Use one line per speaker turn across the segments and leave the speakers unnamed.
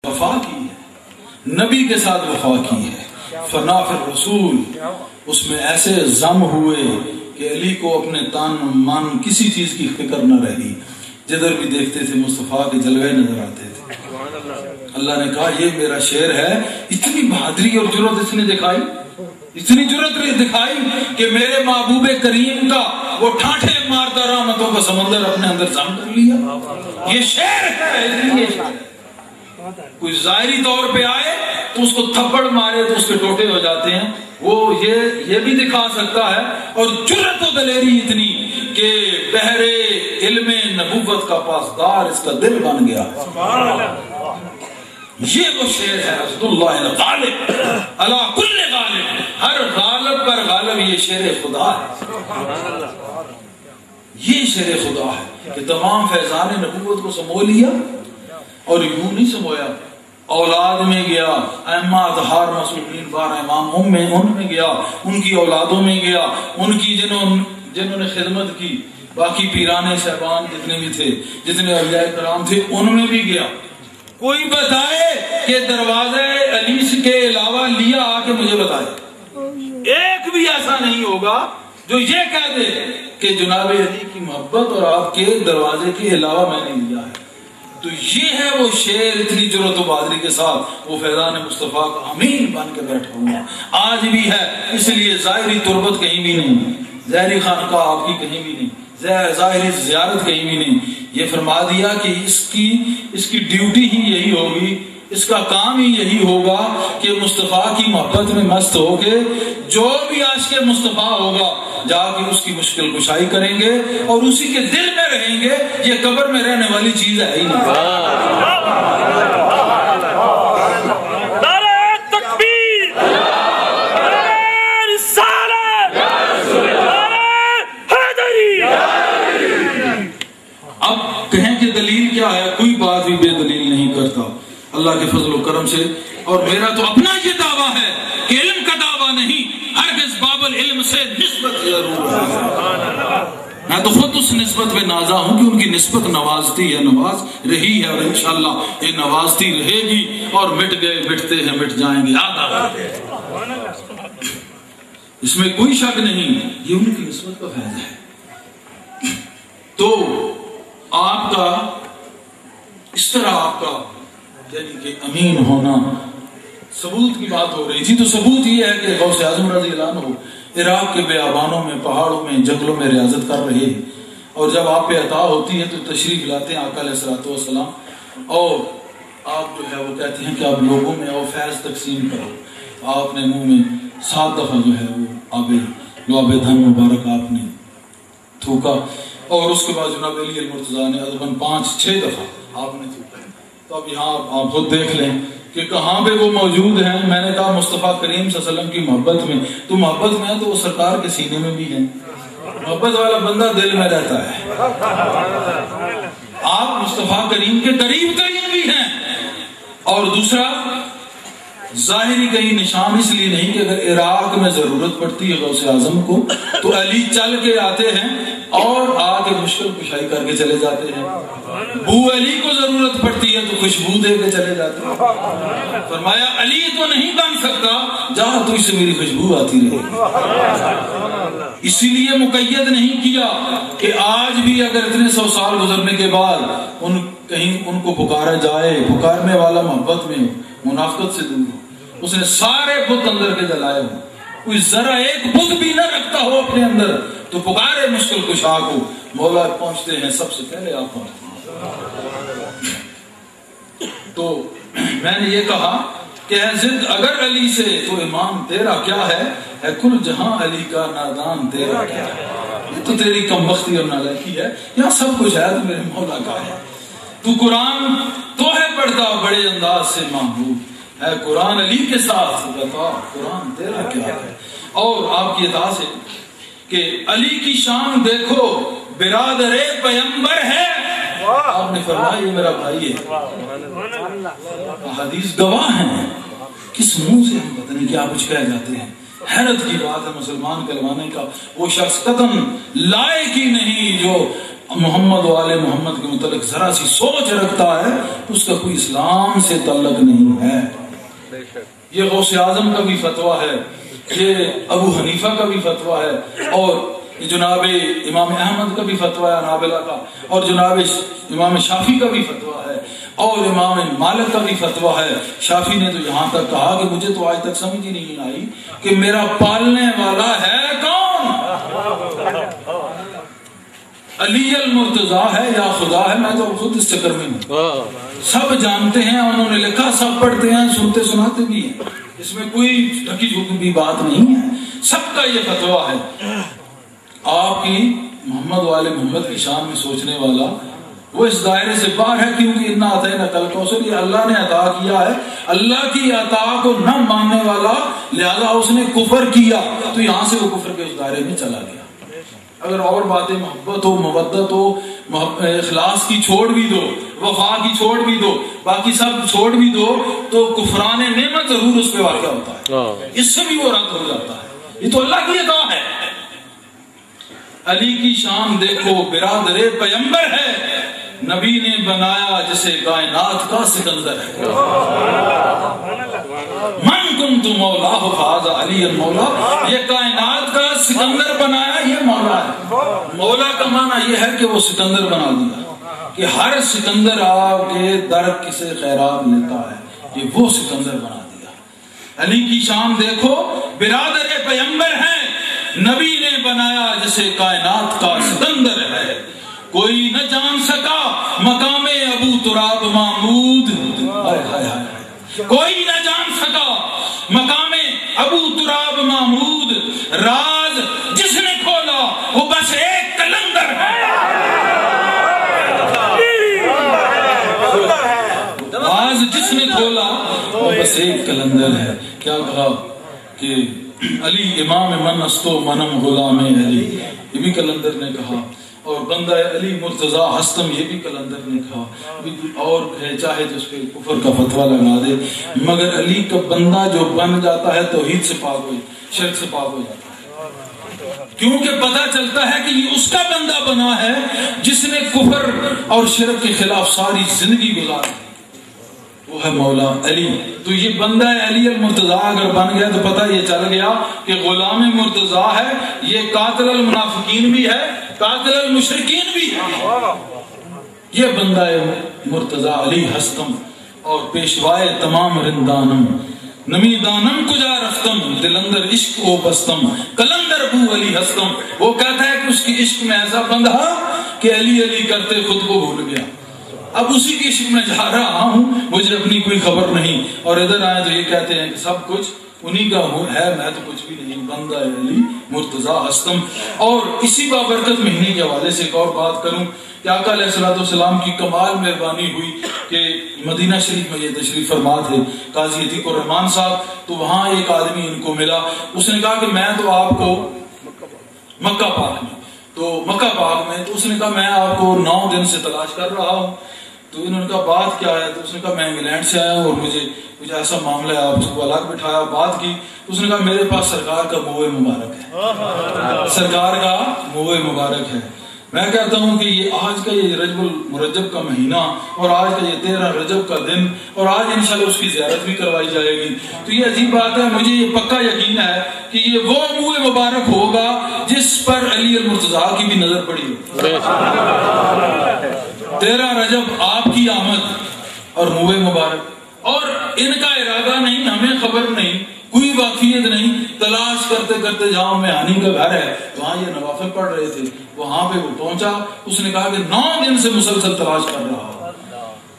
وفا کی ہے, نبی کے ساتھ وفا کی ہے. فنا فی الرسول, اس میں ایسے ضم ہوئے کہ علی کو اپنے تن من کسی چیز کی فکر نہ رہی, جدھر بھی دیکھتے تھے مصطفیٰ کے جلوے نظر آتے تھے. اللہ نے کہا یہ میرا شعر ہے. اتنی بہادری اور جرأت اس نے دکھائی, اتنی جرأت دکھائی کہ میرے محبوب کریم کا وہ ٹھاٹھے مارتا رحمتوں کا سمندر اپنے اندر ضم کر لیا. یہ شعر ہے. کوئی ظاہری طور پہ آئے تو اس کو تھپڑ مارے تو اس کے ٹوٹے ہو جاتے ہیں, وہ یہ بھی دکھا سکتا ہے. اور جرأت و دلیری اتنی کہ بحر علم نبوت کا پاسدار اس کا دل بن گیا. یہ وہ شعر ہے اسد اللہ الغالب علی کل غالب, ہر غالب پر غالب. یہ شعر خدا ہے, یہ شعر خدا ہے کہ تمام فیضان نبوت کو سمو لیا. اور یوں نہیں سمویا, اولاد میں گیا, ائمہ اطہار معصومین بار امام میں ان میں گیا, ان کی اولادوں میں گیا, ان کی جنہوں نے خدمت کی, باقی پیرانے صاحبان جتنے بھی تھے, جتنے اولیاء کرام تھے, ان میں بھی گیا. کوئی بتائے کہ دروازے علی کے علاوہ لیا آ کے مجھے بتائے. ایک بھی ایسا نہیں ہوگا جو یہ کہہ دے کہ جناب علی کی محبت اور آپ کے دروازے کے علاوہ میں نے لیا ہے. تو یہ ہے وہ شعر, اتنی جرأت و بہادری کے ساتھ وہ فیضان مصطفیٰ کا امین بن کے بیٹھا ہوا آج بھی ہے. اس لیے ظاہری تربت کہیں بھی نہیں, ظاہری خانقاہ آپ کی کہیں بھی نہیں, ظاہری زیارت کہیں بھی نہیں. یہ فرما دیا کہ اس کی ڈیوٹی ہی یہی ہوگی, اس کا کام ہی یہی ہوگا کہ مصطفیٰ کی محبت میں مست ہو کے جو بھی عاشق مصطفیٰ ہوگا جا کے اس کی مشکل کشائی کریں گے اور اسی کے دل میں رہیں گے. یہ قبر میں رہنے والی چیز ہے ہی نہیں. اب کہیں کہ دلیل کیا ہے, کوئی بات بھی بے دلیل نہیں کرتا اللہ کے فضل و کرم سے. اور میرا تو اپنا یہ دعویٰ ہے کہ علم کا دعویٰ نہیں, ہرگز باب العلم سے نسبت ضرور ہے. میں تو خود اس نسبت پہ نازا ہوں کہ ان کی نسبت نوازتی ہے, نواز رہی ہے, اور انشاءاللہ یہ نوازتی رہے گی. اور مٹ گئے مٹتے ہیں, مٹ جائیں گے, اس میں کوئی شک نہیں, یہ ان کی نسبت کا فائدہ ہے. تو آپ کا اس طرح آپ کا یعنی کہ امین ہونا, ثبوت کی بات ہو رہی تھی, تو ثبوت یہ ہے کہ غوث اعظم رضی اللہ عنہ عراق کے بیابانوں میں, پہاڑوں میں, جنگلوں میں ریاضت کر رہے ہیں. اور جب آپ پہ عطا ہوتی ہے تو تشریف لاتے ہیں آقا علیہ الصلوۃ والسلام, اور آپ جو ہے وہ کہتے ہیں کہ آپ لوگوں میں اور فیض تقسیم کرو. آپ نے منہ میں 7 دفعہ جو ہے وہ آب دھن مبارک آپ نے تھوکا, اور اس کے بعد جناب علی المرتضیٰ نے ادباً 5-6 دفعہ آپ نے تھوکا. تو اب یہاں آپ خود دیکھ لیں کہ کہاں پہ وہ موجود ہیں. میں نے کہا مصطفیٰ کریم صلی اللہ علیہ وسلم کی محبت میں, تو محبت میں ہے تو وہ سرکار کے سینے میں بھی ہے. محبت والا بندہ دل میں رہتا ہے. آپ مصطفیٰ کریم کے قریب ترین بھی ہیں. اور دوسرا ظاہری کہیں نشان اس لیے نہیں کہ اگر عراق میں ضرورت پڑتی ہے غوث اعظم کو تو علی چل کے آتے ہیں اور آ کے مشکل کشائی کر کے چلے جاتے ہیں. بو علی کو ضرورت پڑتی ہے تو خوشبو دے کے چلے جاتے ہیں. فرمایا علی تو نہیں بن سکتا, جہاں تو اس سے میری خوشبو آتی رہے. اسی لیے مقید نہیں کیا کہ آج بھی اگر اتنے 100 سال گزرنے کے بعد کہیں ان کو پکارا جائے, پکارنے والا محبت میں منافقت سے دور ہو, اس نے سارے بت اندر کے جلائے ہو, کوئی ذرا ایک بت بھی نہ رکھتا ہو اپنے اندر, تو پکارے مشکل کشا کو, مولا پہنچتے ہیں سب سے پہلے آپ پہنچتے ہیں. تو میں نے یہ کہا کہ ہے ضد اگر علی سے تو امام تیرا کیا ہے کل جہاں علی کا نادان تیرا کیا ہے. یہ تو تیری کم بختی اور نالائکی ہے, یہاں سب کچھ ہے تو میرے مولا کا ہے. تو قرآن تو ہے پڑھتا بڑے انداز سے محبوب ہے, قرآن علی کے ساتھ بتا قرآن تیرا کیا ہے. اور آپ کی اطاعت سے کہ علی کی شان دیکھو برادر پیمبر ہے, آپ نے فرمایا یہ میرا بھائی ہے. حدیث گواہ ہیں, کس منہ سے ہم پتہ نہیں کیا کچھ کہہ جاتے ہیں. حیرت کی بات ہے مسلمان کہلوانے کا وہ شخص قدم لائق ہی نہیں جو محمد والے محمد کے متعلق ذرا سی سوچ رکھتا ہے اس کا کوئی اسلام سے تعلق نہیں ہے. یہ غوث اعظم کا بھی فتویٰ ہے, یہ ابو حنیفہ کا بھی فتویٰ ہے, اور جناب امام احمد کا بھی فتویٰ ہے حنابلہ کا, اور جناب امام شافعی کا بھی فتویٰ ہے, اور امام مالک کا بھی فتویٰ ہے. شافعی نے تو یہاں تک کہا کہ مجھے تو آج تک سمجھ ہی نہیں آئی کہ میرا پالنے والا ہے کون, علی المرتضیٰ ہے یا خدا ہے. میں تو خود اس چکر میں ہوں, سب جانتے ہیں, انہوں نے لکھا, سب پڑھتے ہیں, سنتے سناتے بھی ہیں, اس میں کوئی ڈھکی جھوکی بھی بات نہیں ہے, سب کا یہ فتویٰ ہے. آپ کی محمد والے محمد کی شان میں سوچنے والا وہ اس دائرے سے باہر ہے, کیونکہ اتنا آتا ہے نہ کل کوثر, یہ اللہ نے عطا کیا ہے, اللہ کی عطا کو نہ ماننے والا, لہذا اس نے کفر کیا تو یہاں سے وہ کفر کے اس دائرے میں چلا گیا. اگر اور باتیں محبت ہو, مودت ہو, اخلاص کی چھوڑ بھی دو, وفا کی چھوڑ بھی دو, باقی سب چھوڑ بھی دو, تو کفران نعمت ضرور اس پہ واقع ہوتا ہے, اس سے بھی وہ رد ہو جاتا ہے. یہ تو اللہ کی عطا ہے. علی کی شان دیکھو, برادر پیمبر ہے, نبی نے بنایا جسے کائنات کا سکندر ہے. من کنت مولا فہذا علی المولا, یہ کائنات کا سکندر بنایا, یہ مولا ہے. مولا کا معنی یہ ہے کہ وہ سکندر بنا دیا, کہ ہر سکندر آپ کے در سے خیرات لیتا ہے, یہ وہ سکندر بنا دیا. علی کی شان دیکھو, برادر پیمبر ہے, نبی نے بنایا جسے کائنات کا سکندر ہے. کوئی نہ جان سکا مقام ابو تراب محمود, کوئی نہ جان سکا مقام ابو تراب محمود, راز جس نے کھولا وہ بس ایک کلندر ہے. راز جس نے کھولا وہ بس ایک کلندر ہے. کیا کہا کہ علی امام من استو منم غلام علی, یہ بھی کلندر نے کہا, اور بندہ علی مرتضیٰ ہستم, یہ بھی کلندر نے کہا. اور ہے چاہے تو اس پہ کفر کا فتویٰ لگا دے, مگر علی کا بندہ جو بن جاتا ہے توحید سے پاک ہو, شرک سے پاک ہو جاتا ہے, کیونکہ پتہ چلتا ہے کہ یہ اس کا بندہ بنا ہے جس نے کفر اور شرک کے خلاف ساری زندگی گزاری, وہ ہے مولا علی. تو یہ بندہ علی المرتضیٰ اگر بن گیا تو پتہ یہ چل گیا کہ غلام مرتضیٰ ہے, یہ قاتل المنافقین بھی ہے, قاتل المشرکین بھی ہے. یہ بندہ مرتضیٰ علی ہستم, اور پیشوائے تمام رندانم, نمی دانم کجا رفتم, دلندر عشق او بستم, کلندر ابو علی ہستم. وہ کہتا ہے کہ اس کی عشق میں ایسا بندھا کہ علی علی کرتے خود کو بھول گیا. اب اسی کی عشق میں جا رہا ہوں, مجھے اپنی کوئی خبر نہیں, اور ادھر آئے تو یہ کہتے ہیں کہ سب کچھ انہی کا ہے, میں تو کچھ بھی نہیں, بندہ علی مرتضیٰ ہستم. اور اسی بابرکت مہینے کے حوالے سے ایک اور بات کروں کہ آقا علیہ الصلوۃ والسلام کی کمال مہربانی ہوئی کہ مدینہ شریف میں یہ تشریف فرما تھے قاضی عتیق الرحمان صاحب, تو وہاں ایک آدمی ان کو ملا, اس نے کہا کہ میں تو آپ کو مکہ پاک میں, تو مکہ پاک میں, تو اس نے کہا میں آپ کو 9 دن سے تلاش کر رہا ہوں. تو انہوں نے کہا بات کیا ہے, تو اس نے کہا میں انگلینڈ سے آیا ہوں اور مجھے کچھ ایسا معاملہ ہے. آپ اس کو الگ بٹھایا, بات کی, تو اس نے کہا میرے پاس سرکار کا موئے مبارک ہے, سرکار کا موئے مبارک ہے. میں کہتا ہوں کہ یہ آج کا یہ رجب المرجب کا مہینہ, اور آج کا یہ 13 رجب کا دن, اور آج انشاءاللہ اس کی زیارت بھی کروائی جائے گی. تو یہ عجیب بات ہے, مجھے یہ پکا یقین ہے کہ یہ وہ موئے مبارک ہوگا جس پر علی المرتضیٰ کی بھی نظر پڑی ہو. 13 رجب آپ کی آمد اور موئے مبارک, اور ان کا ارادہ نہیں, ہمیں خبر نہیں, کوئی واقعیت نہیں, تلاش کرتے کرتے جہاں میں ہانی کا گھر ہے وہاں یہ نوافل پڑھ رہے تھے, وہاں پہ وہ پہنچا. اس نے کہا کہ 9 دن سے مسلسل تلاش کر رہا ہوں.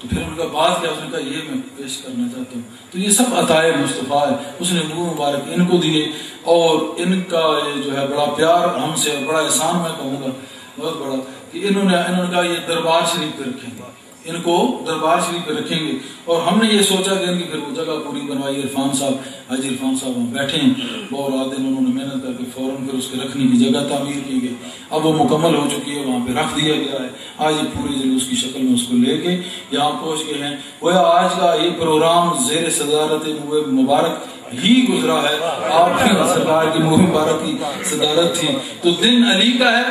تو پھر ان کا بات کیا, اس نے کہا یہ میں پیش کرنا چاہتا ہوں. تو یہ سب عطائے مصطفیٰ ہے, اس نے منہ مبارک ان کو دیے, اور ان کا یہ جو ہے بڑا پیار ہم سے, بڑا احسان میں کہوں گا بہت بڑا, کہ انہوں نے کہا یہ دربار شریف پہ رکھیں گے, ان کو دربار شریف پہ رکھیں گے. اور ہم نے یہ سوچا کہ ان کی پھر وہ جگہ پوری بنوائی. عرفان صاحب, حاجی عرفان صاحب وہاں بیٹھے ہیں, بہت رات دن انہوں نے محنت کر کے فوراً پھر اس کے رکھنے کی جگہ تعمیر کی گئی. اب وہ مکمل ہو چکی ہے, وہاں پہ رکھ دیا گیا ہے. آج یہ پوری جلوس کی شکل میں اس کو لے کے یہاں پہنچ گئے ہیں. وہ آج کا یہ پروگرام زیر صدارت موئے مبارک ہی گزرا ہے, آپ کی سرکار کی موئے مبارک کی صدارت تھی. تو دن علی کا ہے,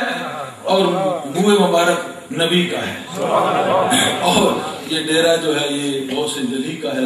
اور منہ مبارک نبی کا ہے، اور یہ ڈیرا جو ہے یہ غوث جلی کا ہے۔